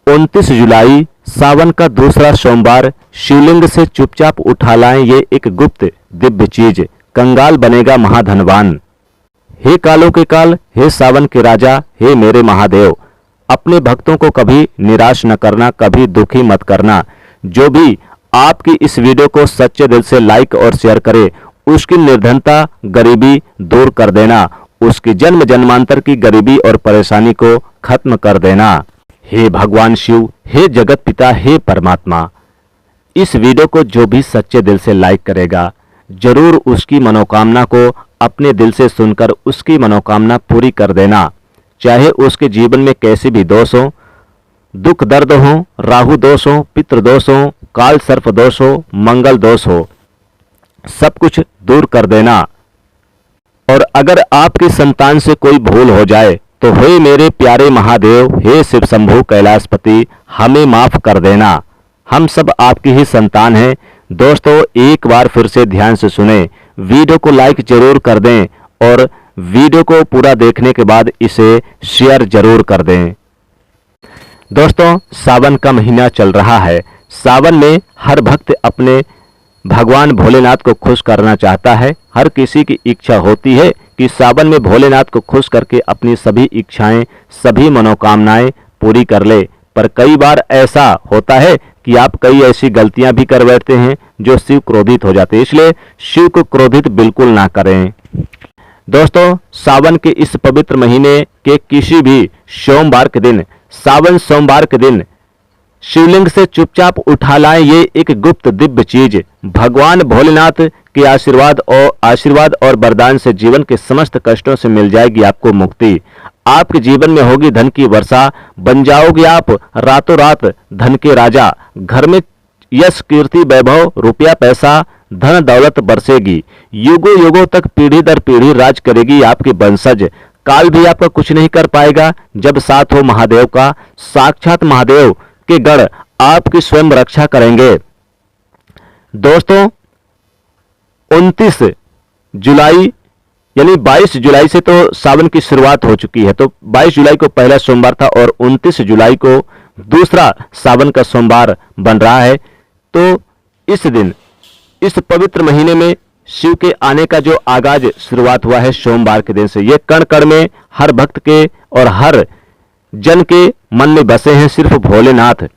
29 जुलाई सावन का दूसरा सोमवार शिवलिंग से चुपचाप उठा लाएं ये एक गुप्त दिव्य चीज, कंगाल बनेगा महाधनवान। हे कालों के काल, हे सावन के राजा, हे मेरे महादेव, अपने भक्तों को कभी निराश न करना, कभी दुखी मत करना। जो भी आपकी इस वीडियो को सच्चे दिल से लाइक और शेयर करे, उसकी निर्धनता गरीबी दूर कर देना, उसकी जन्म जन्मांतर की गरीबी और परेशानी को खत्म कर देना। हे भगवान शिव, हे जगत पिता, हे परमात्मा, इस वीडियो को जो भी सच्चे दिल से लाइक करेगा, जरूर उसकी मनोकामना को अपने दिल से सुनकर उसकी मनोकामना पूरी कर देना। चाहे उसके जीवन में कैसे भी दोष हो, दुख दर्द हो, राहु दोष हो, पितृ दोष हो, काल सर्प दोष हो, मंगल दोष हो, सब कुछ दूर कर देना। और अगर आपकी संतान से कोई भूल हो जाए तो हे मेरे प्यारे महादेव, हे शिव शंभु कैलाशपति, हमें माफ कर देना। हम सब आपकी ही संतान हैं। दोस्तों, एक बार फिर से ध्यान से सुने, वीडियो को लाइक जरूर कर दें और वीडियो को पूरा देखने के बाद इसे शेयर जरूर कर दें। दोस्तों, सावन का महीना चल रहा है। सावन में हर भक्त अपने भगवान भोलेनाथ को खुश करना चाहता है। हर किसी की इच्छा होती है कि सावन में भोलेनाथ को खुश करके अपनी सभी इच्छाएं, सभी मनोकामनाएं पूरी कर ले। पर कई बार ऐसा होता है कि आप कई ऐसी गलतियां भी कर बैठते हैं जो शिव क्रोधित हो जाते हैं, इसलिए शिव को क्रोधित बिल्कुल ना करें। दोस्तों, सावन के इस पवित्र महीने के किसी भी सोमवार के दिन, सावन सोमवार के दिन शिवलिंग से चुपचाप उठा लाएं ये एक गुप्त दिव्य चीज। भगवान भोलेनाथ के आशीर्वाद और वरदान से जीवन के समस्त कष्टों से मिल जाएगी आपको मुक्ति। आपके जीवन में होगी धन की वर्षा, बन जाओगे आप रातों रात धन के राजा। घर में यश कीर्ति वैभव, रुपया पैसा, धन दौलत बरसेगी। युगों युगों तक पीढ़ी दर पीढ़ी राज करेगी आपकी वंशज। काल भी आपका कुछ नहीं कर पाएगा जब साथ हो महादेव का। साक्षात महादेव के गण आपकी स्वयं रक्षा करेंगे। दोस्तों, 29 जुलाई यानी 22 जुलाई से तो सावन की शुरुआत हो चुकी है, तो 22 जुलाई को पहला सोमवार था और 29 जुलाई को दूसरा सावन का सोमवार बन रहा है। तो इस दिन, इस पवित्र महीने में शिव के आने का जो आगाज शुरुआत हुआ है सोमवार के दिन से, ये कण कण में हर भक्त के और हर जन के मन में बसे हैं सिर्फ भोलेनाथ।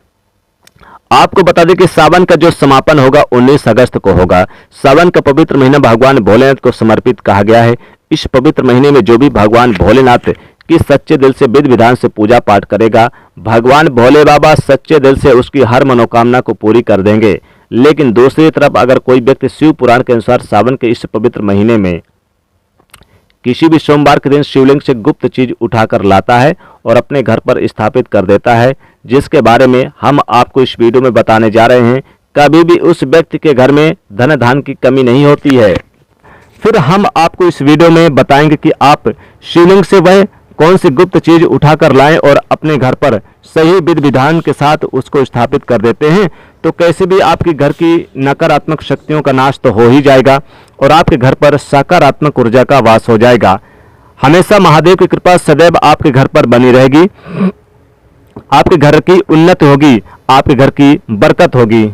आपको बता दें कि सावन का जो समापन होगा 19 अगस्त को होगा। सावन का पवित्र महीना भगवान भोलेनाथ को समर्पित कहा गया है। इस पवित्र महीने में जो भी भगवान भोलेनाथ की सच्चे दिल से विधि विधान से पूजा पाठ करेगा, भगवान भोले बाबा सच्चे दिल से उसकी हर मनोकामना को पूरी कर देंगे। लेकिन दूसरी तरफ अगर कोई व्यक्ति शिव पुराण के अनुसार सावन के इस पवित्र महीने में किसी भी सोमवार के दिन शिवलिंग से गुप्त चीज उठाकर लाता है और अपने घर पर स्थापित कर देता है, जिसके बारे में हम आपको इस वीडियो में बताने जा रहे हैं, कभी भी उस व्यक्ति के घर में धन धान की कमी नहीं होती है। फिर हम आपको इस वीडियो में बताएंगे कि आप शिवलिंग से वह कौन सी गुप्त चीज उठाकर लाएं और अपने घर पर सही विधि विधान के साथ उसको स्थापित कर देते हैं, तो कैसे भी आपके घर की नकारात्मक शक्तियों का नाश तो हो ही जाएगा और आपके घर पर सकारात्मक ऊर्जा का वास हो जाएगा। हमेशा महादेव की कृपा सदैव आपके घर पर बनी रहेगी। आपके घर की उन्नति होगी, आपके घर की बरकत होगी।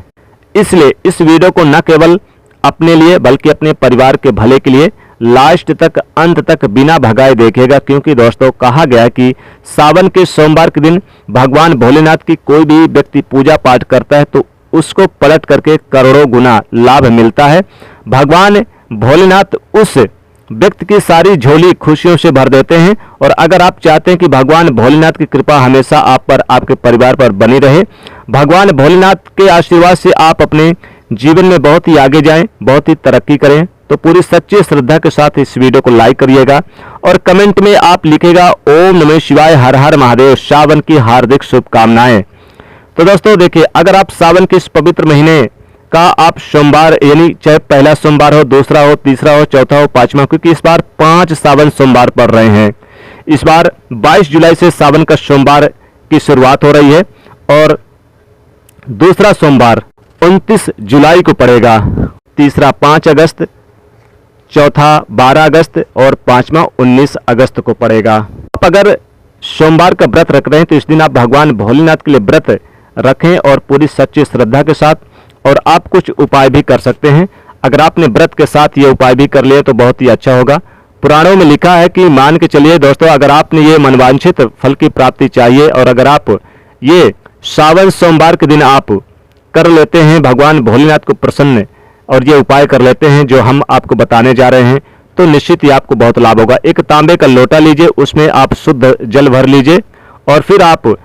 इसलिए इस वीडियो को न केवल अपने लिए बल्कि अपने परिवार के भले के लिए लास्ट तक, अंत तक बिना भगाए देखेगा, क्योंकि दोस्तों कहा गया है कि सावन के सोमवार के दिन भगवान भोलेनाथ की कोई भी व्यक्ति पूजा पाठ करता है तो उसको पलट करके करोड़ों गुना लाभ मिलता है। भगवान भोलेनाथ उस व्यक्ति की सारी झोली खुशियों से भर देते हैं। और अगर आप चाहते हैं कि भगवान भोलेनाथ की कृपा हमेशा आप पर, आपके परिवार पर बनी रहे, भगवान भोलेनाथ के आशीर्वाद से आप अपने जीवन में बहुत ही आगे जाएं, बहुत ही तरक्की करें, तो पूरी सच्ची श्रद्धा के साथ इस वीडियो को लाइक करिएगा और कमेंट में आप लिखेगा ओम नमः शिवाय, हर हर महादेव, सावन की हार्दिक शुभकामनाएं। तो दोस्तों देखिए, अगर आप सावन के इस पवित्र महीने का आप सोमवार, यानी चाहे पहला सोमवार हो, दूसरा हो, तीसरा हो, चौथा हो, पांचवा, क्योंकि इस बार 5 सावन सोमवार पड़ रहे हैं। इस बार 22 जुलाई से सावन का सोमवार की शुरुआत हो रही है और दूसरा सोमवार 29 जुलाई को पड़ेगा, तीसरा 5 अगस्त, चौथा 12 अगस्त और पांचवा 19 अगस्त को पड़ेगा। आप अगर सोमवार का व्रत रख रहे हैं तो इस दिन आप भगवान भोलेनाथ के लिए व्रत रखें और पूरी सच्ची श्रद्धा के साथ, और आप कुछ उपाय भी कर सकते हैं। अगर आपने व्रत के साथ ये उपाय भी कर लिए तो बहुत ही अच्छा होगा। पुराणों में लिखा है कि मान के चलिए दोस्तों, अगर आपने ये मनवांछित फल की प्राप्ति चाहिए और अगर आप ये सावन सोमवार के दिन आप कर लेते हैं, भगवान भोलेनाथ को प्रसन्न और ये उपाय कर लेते हैं जो हम आपको बताने जा रहे हैं, तो निश्चित ही आपको बहुत लाभ होगा। एक तांबे का लोटा लीजिए, उसमें आप शुद्ध जल भर लीजिए और फिर आप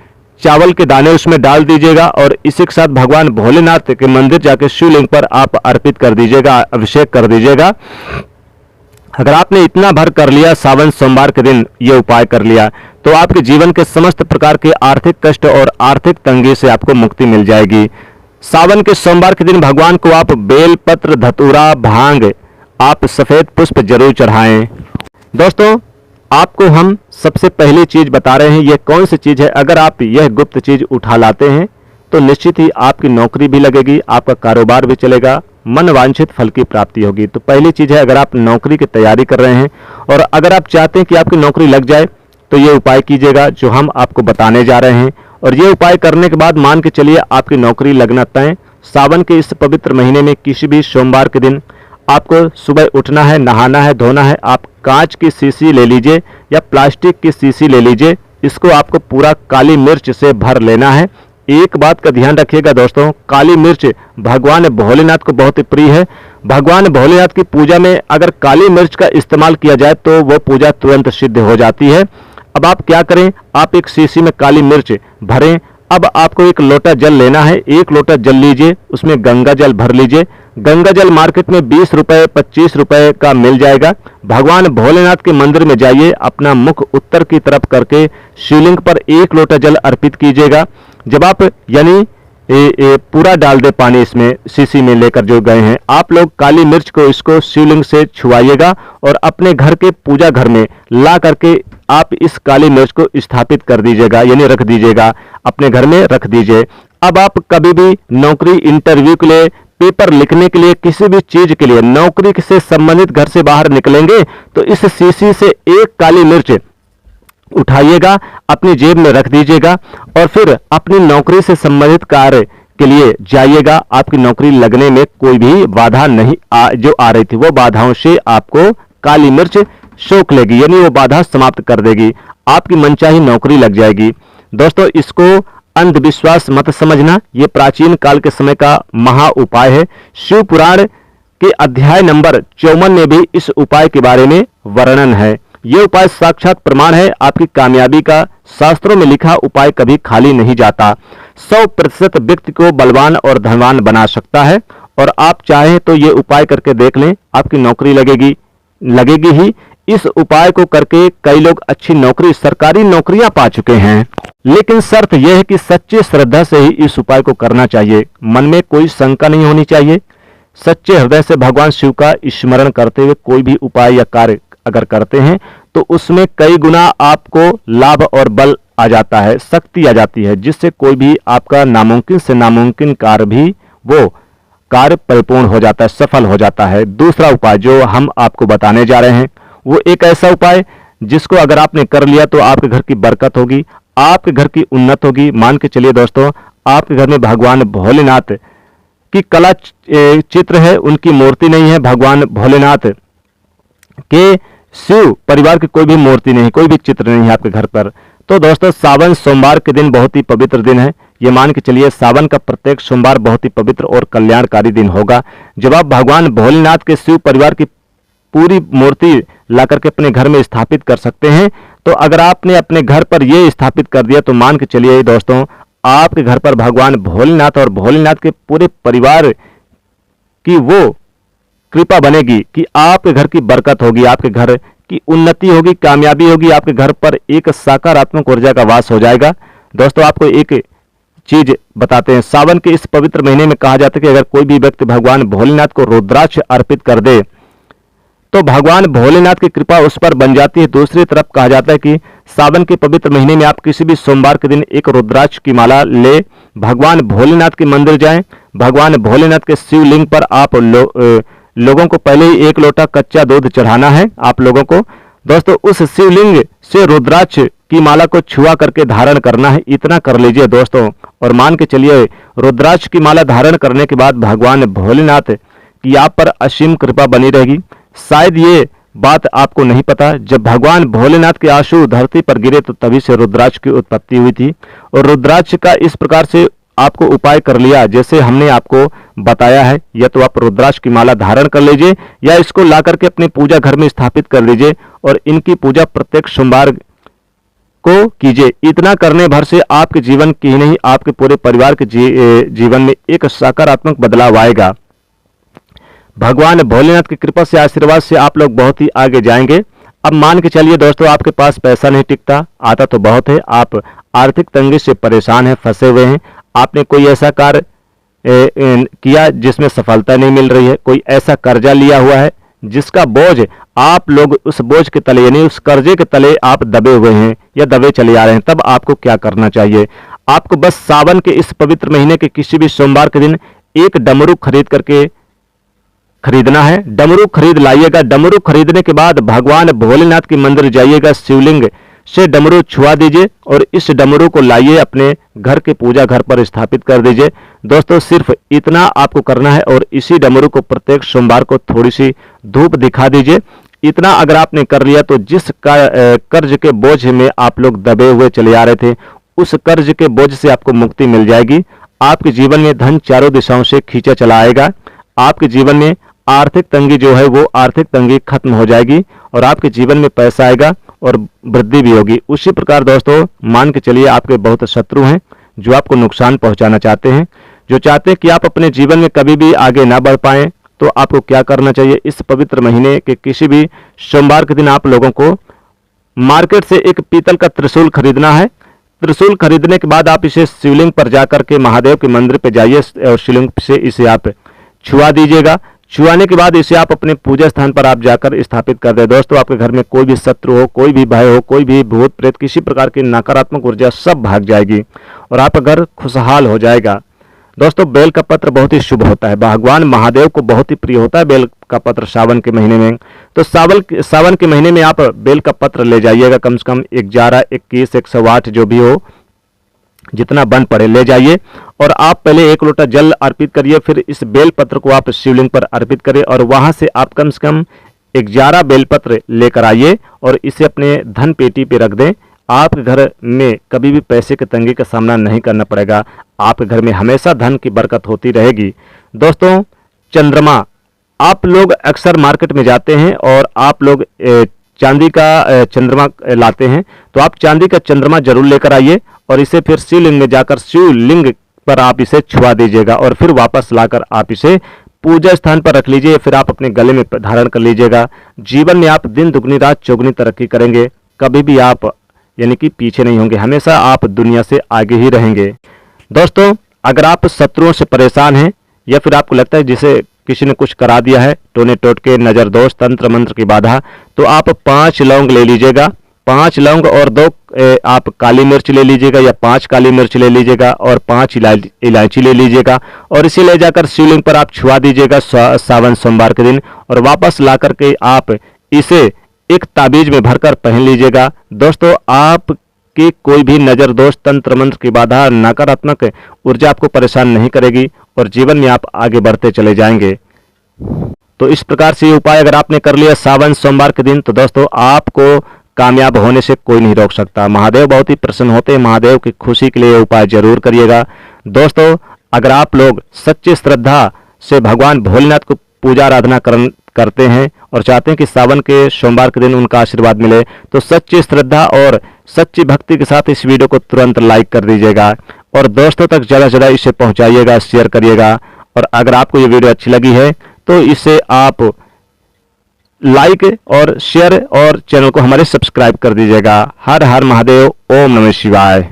चावल के दाने उसमें डाल दीजिएगा और इसी के साथ भगवान भोलेनाथ के मंदिर जाकर शिवलिंग पर आप अर्पित कर दीजिएगा, अभिषेक कर दीजिएगा। अगर आपने इतना भर कर लिया, सावन सोमवार के दिन ये उपाय कर लिया, तो आपके जीवन के समस्त प्रकार के आर्थिक कष्ट और आर्थिक तंगी से आपको मुक्ति मिल जाएगी। सावन के सोमवार के दिन भगवान को आप बेल पत्र, धतूरा, भांग, आप सफेद पुष्प जरूर चढ़ाएं। दोस्तों, आपको हम सबसे पहली चीज बता रहे हैं, यह कौन सी चीज है। अगर आप यह गुप्त चीज उठा लाते हैं तो निश्चित ही आपकी नौकरी भी लगेगी, आपका कारोबार भी चलेगा, मन वांछित फल की प्राप्ति होगी। तो पहली चीज है, अगर आप नौकरी की तैयारी कर रहे हैं और अगर आप चाहते हैं कि आपकी नौकरी लग जाए तो ये उपाय कीजिएगा जो हम आपको बताने जा रहे हैं, और ये उपाय करने के बाद मान के चलिए आपकी नौकरी लगना तय। सावन के इस पवित्र महीने में किसी भी सोमवार के दिन आपको सुबह उठना है, नहाना है, धोना है। आप कांच की शीशी ले लीजिए या प्लास्टिक की शीशी ले लीजिए, इसको आपको पूरा काली मिर्च से भर लेना है। एक बात का ध्यान रखिएगा दोस्तों, काली मिर्च भगवान भोलेनाथ को बहुत ही प्रिय है। भगवान भोलेनाथ की पूजा में अगर काली मिर्च का इस्तेमाल किया जाए तो वो पूजा तुरंत सिद्ध हो जाती है। अब आप क्या करें, आप एक शीशी में काली मिर्च भरें। अब आपको एक लोटा जल लेना है, एक लोटा जल लीजिए, उसमें गंगा जल भर लीजिए। गंगा जल मार्केट में 20 रुपए 25 रुपए का मिल जाएगा। भगवान भोलेनाथ के मंदिर में जाइए, अपना मुख उत्तर की तरफ करके शिवलिंग पर एक लोटा जल अर्पित कीजिएगा। जब आप यानी पूरा डाल दे पानी इसमें शीशी में लेकर जो गए हैं, आप लोग काली मिर्च को इसको शिवलिंग से छुआइएगा और अपने घर के पूजा घर में ला करके आप इस काली मिर्च को स्थापित कर दीजिएगा, यानी रख दीजिएगा, अपने घर में रख दीजिए। अब आप कभी भी नौकरी, इंटरव्यू के लिए, पेपर लिखने के लिए, किसी भी चीज के लिए, नौकरी से संबंधित घर से बाहर निकलेंगे तो इस शीशी से एक काली मिर्च उठाइएगा, अपनी जेब में रख दीजिएगा और फिर अपनी नौकरी से संबंधित कार्य के लिए जाइएगा। आपकी नौकरी लगने में कोई भी बाधा नहीं जो आ रही थी, वो बाधाओं से आपको काली मिर्च सोख लेगी, यानी वो बाधा समाप्त कर देगी, आपकी मनचाही नौकरी लग जाएगी। दोस्तों, इसको अंधविश्वास मत समझना, ये प्राचीन काल के समय का महा उपाय है। शिव पुराण के अध्याय नंबर 54 में भी इस उपाय के बारे में वर्णन है। यह उपाय साक्षात प्रमाण है आपकी कामयाबी का। शास्त्रों में लिखा उपाय कभी खाली नहीं जाता। 100% व्यक्ति को बलवान और धनवान बना सकता है, और आप चाहें तो ये उपाय करके देख लें, आपकी नौकरी लगेगी ही। इस उपाय को करके कई लोग अच्छी नौकरी, सरकारी नौकरियां पा चुके हैं। लेकिन शर्त यह है कि सच्चे श्रद्धा से ही इस उपाय को करना चाहिए, मन में कोई शंका नहीं होनी चाहिए। सच्चे हृदय से भगवान शिव का स्मरण करते हुए कोई भी उपाय या कार्य अगर करते हैं तो उसमें कई गुना आपको लाभ और बल आ जाता है, शक्ति आ जाती है, जिससे कोई भी आपका नामुमकिन से नामुमकिन कार्य भी वो कार्य परिपूर्ण हो जाता है, सफल हो जाता है। दूसरा उपाय जो हम आपको बताने जा रहे हैं वो एक ऐसा उपाय जिसको अगर आपने कर लिया तो आपके घर की बरकत होगी, आपके घर की उन्नत होगी। मान के चलिए दोस्तों, आपके घर में भगवान भोलेनाथ की कला चित्र है, उनकी मूर्ति नहीं है। भगवान भोलेनाथ के शिव परिवार की कोई भी मूर्ति नहीं, कोई भी चित्र नहीं है आपके घर पर। तो दोस्तों, सावन सोमवार के दिन बहुत ही पवित्र दिन है। ये मान के चलिए सावन का प्रत्येक सोमवार बहुत ही पवित्र और कल्याणकारी दिन होगा, जब आप भगवान भोलेनाथ के शिव परिवार की पूरी मूर्ति ला करके अपने घर में स्थापित कर सकते हैं। तो अगर आपने अपने घर पर ये स्थापित कर दिया तो मान के चलिए दोस्तों, आपके घर पर भगवान भोलेनाथ और भोलेनाथ के पूरे परिवार की वो कृपा बनेगी कि आपके घर की बरकत होगी, आपके घर की उन्नति होगी, कामयाबी होगी, आपके घर पर एक सकारात्मक ऊर्जा का वास हो जाएगा। दोस्तों, आपको एक चीज बताते हैं, सावन के इस पवित्र महीने में कहा जाता है कि अगर कोई भी व्यक्ति भगवान भोलेनाथ को रुद्राक्ष अर्पित कर दे तो भगवान भोलेनाथ की कृपा उस पर बन जाती है। दूसरी तरफ कहा जाता है कि सावन के पवित्र महीने में आप किसी भी सोमवार के दिन एक रुद्राक्ष की माला ले भगवान भोलेनाथ के मंदिर जाएं। भगवान भोलेनाथ के शिवलिंग पर आप लोगों को पहले ही 1 लोटा कच्चा दूध चढ़ाना है आप लोगों को। दोस्तों, उस शिवलिंग से रुद्राक्ष की माला को छुआ करके धारण करना है, इतना कर लीजिए दोस्तों। और मान के चलिए रुद्राक्ष की माला धारण करने के बाद भगवान भोलेनाथ की आप पर असीम कृपा बनी रहेगी। शायद ये बात आपको नहीं पता, जब भगवान भोलेनाथ के आंसू धरती पर गिरे तो तभी से रुद्राक्ष की उत्पत्ति हुई थी। और रुद्राक्ष का इस प्रकार से आपको उपाय कर लिया जैसे हमने आपको बताया है, या तो आप रुद्राक्ष की माला धारण कर लीजिए या इसको ला करके अपने पूजा घर में स्थापित कर लीजिए और इनकी पूजा प्रत्येक सोमवार को कीजिए। इतना करने भर से आपके जीवन की ही नहीं, आपके पूरे परिवार के जीवन में एक सकारात्मक बदलाव आएगा। भगवान भोलेनाथ की कृपा से, आशीर्वाद से आप लोग बहुत ही आगे जाएंगे। अब मान के चलिए दोस्तों, आपके पास पैसा नहीं टिकता, आता तो बहुत है, आप आर्थिक तंगी से परेशान हैं, फंसे हुए हैं, आपने कोई ऐसा कार्य किया जिसमें सफलता नहीं मिल रही है, कोई ऐसा कर्जा लिया हुआ है जिसका बोझ आप लोग उस बोझ के तले यानी उस कर्जे के तले आप दबे हुए हैं या दबे चले आ रहे हैं, तब आपको क्या करना चाहिए? आपको बस सावन के इस पवित्र महीने के किसी भी सोमवार के दिन एक डमरू खरीदना है। डमरू खरीद लाइएगा। डमरू खरीदने के बाद भगवान भोलेनाथ के मंदिर जाइएगा, शिवलिंग से डमरू छुआ दीजिए और इस डमरू को लाइए अपने घर के पूजा घर पर स्थापित कर दीजिए। दोस्तों सिर्फ इतना आपको करना है और इसी डमरू को प्रत्येक सोमवार को थोड़ी सी धूप दिखा दीजिए। इतना अगर आपने कर लिया तो जिस कर्ज के बोझ में आप लोग दबे हुए चले आ रहे थे, उस कर्ज के बोझ से आपको मुक्ति मिल जाएगी। आपके जीवन में धन चारों दिशाओं से खींचा चला आएगा। आपके जीवन में आर्थिक तंगी जो है वो आर्थिक तंगी खत्म हो जाएगी और आपके जीवन में पैसा आएगा और वृद्धि भी होगी। उसी प्रकार दोस्तों मान के चलिए आपके बहुत शत्रु हैं जो आपको नुकसान पहुंचाना चाहते हैं, जो चाहते हैं कि आप अपने जीवन में कभी भी आगे ना बढ़ पाएं, तो आपको क्या करना चाहिए? इस पवित्र महीने के किसी भी सोमवार के दिन आप लोगों को मार्केट से एक पीतल का त्रिशूल खरीदना है। त्रिशूल खरीदने के बाद आप इसे शिवलिंग पर जाकर के महादेव के मंदिर पर जाइए और शिवलिंग से इसे आप छुआ दीजिएगा। छुआने के बाद इसे आप अपने पूजा स्थान पर आप जाकर स्थापित कर दें। दोस्तों आपके घर में कोई भी शत्रु हो, कोई भी भय हो, कोई भी भूत प्रेत, किसी प्रकार की नकारात्मक ऊर्जा सब भाग जाएगी और आपका घर खुशहाल हो जाएगा। दोस्तों बेल का पत्र बहुत ही शुभ होता है, भगवान महादेव को बहुत ही प्रिय होता है बेल का पत्र सावन के महीने में। तो सावन के महीने में आप बेल का पत्र ले जाइएगा, कम से कम 11, 21, 108 जो भी हो, जितना बन पड़े ले जाइए और आप पहले 1 लोटा जल अर्पित करिए। फिर इस बेल पत्र को आप शिवलिंग पर अर्पित करें और वहां से आप कम से कम 11 बेलपत्र लेकर आइए और इसे अपने धन पेटी पे रख दें। आपके घर में कभी भी पैसे की तंगी का सामना नहीं करना पड़ेगा। आपके घर में हमेशा धन की बरकत होती रहेगी। दोस्तों चंद्रमा, आप लोग अक्सर मार्केट में जाते हैं और आप लोग चांदी का चंद्रमा लाते हैं, तो आप चांदी का चंद्रमा जरूर लेकर आइए और इसे फिर शिवलिंग में जाकर शिवलिंग पर आप इसे छुआ दीजिएगा और फिर वापस लाकर आप इसे पूजा स्थान पर रख लीजिए। फिर आप अपने गले में धारण कर लीजिएगा। जीवन में आप दिन दुगनी रात चौगुनी तरक्की करेंगे। कभी भी आप यानी कि पीछे नहीं होंगे, हमेशा आप दुनिया से आगे ही रहेंगे। दोस्तों अगर आप शत्रुओं से परेशान हैं या फिर आपको लगता है जिसे किसी ने कुछ करा दिया है, टोने टोटके, नजर दोष, तंत्र मंत्र की बाधा, तो आप 5 लौंग ले लीजिएगा। 5 लौंग और 2 आप काली मिर्च ले लीजिएगा या 5 काली मिर्च ले लीजिएगा और 5 इलायची ले लीजिएगा और इसे ले जाकर शिवलिंग पर आप छुआ दीजिएगा सावन सोमवार के दिन और वापस ला करके आप इसे एक ताबीज में भरकर पहन लीजिएगा। दोस्तों आपकी कोई भी नजर दोष, तंत्र मंत्र की बाधा, नकारात्मक ऊर्जा आपको परेशान नहीं करेगी और जीवन में आप आगे बढ़ते चले जाएंगे। तो इस प्रकार से ये उपाय अगर आपने कर लिया सावन सोमवार के दिन, तो दोस्तों आपको कामयाब होने से कोई नहीं रोक सकता। महादेव बहुत ही प्रसन्न होते हैं। महादेव की खुशी के लिए ये उपाय जरूर करिएगा। दोस्तों अगर आप लोग सच्ची श्रद्धा से भगवान भोलेनाथ को पूजा आराधना करते हैं और चाहते हैं कि सावन के सोमवार के दिन उनका आशीर्वाद मिले, तो सच्ची श्रद्धा और सच्ची भक्ति के साथ इस वीडियो को तुरंत लाइक कर दीजिएगा और दोस्तों तक ज़्यादा से ज़्यादा इसे पहुंचाइएगा, शेयर करिएगा। और अगर आपको ये वीडियो अच्छी लगी है तो इसे आप लाइक और शेयर और चैनल को हमारे सब्सक्राइब कर दीजिएगा। हर हर महादेव, ओम नमः शिवाय।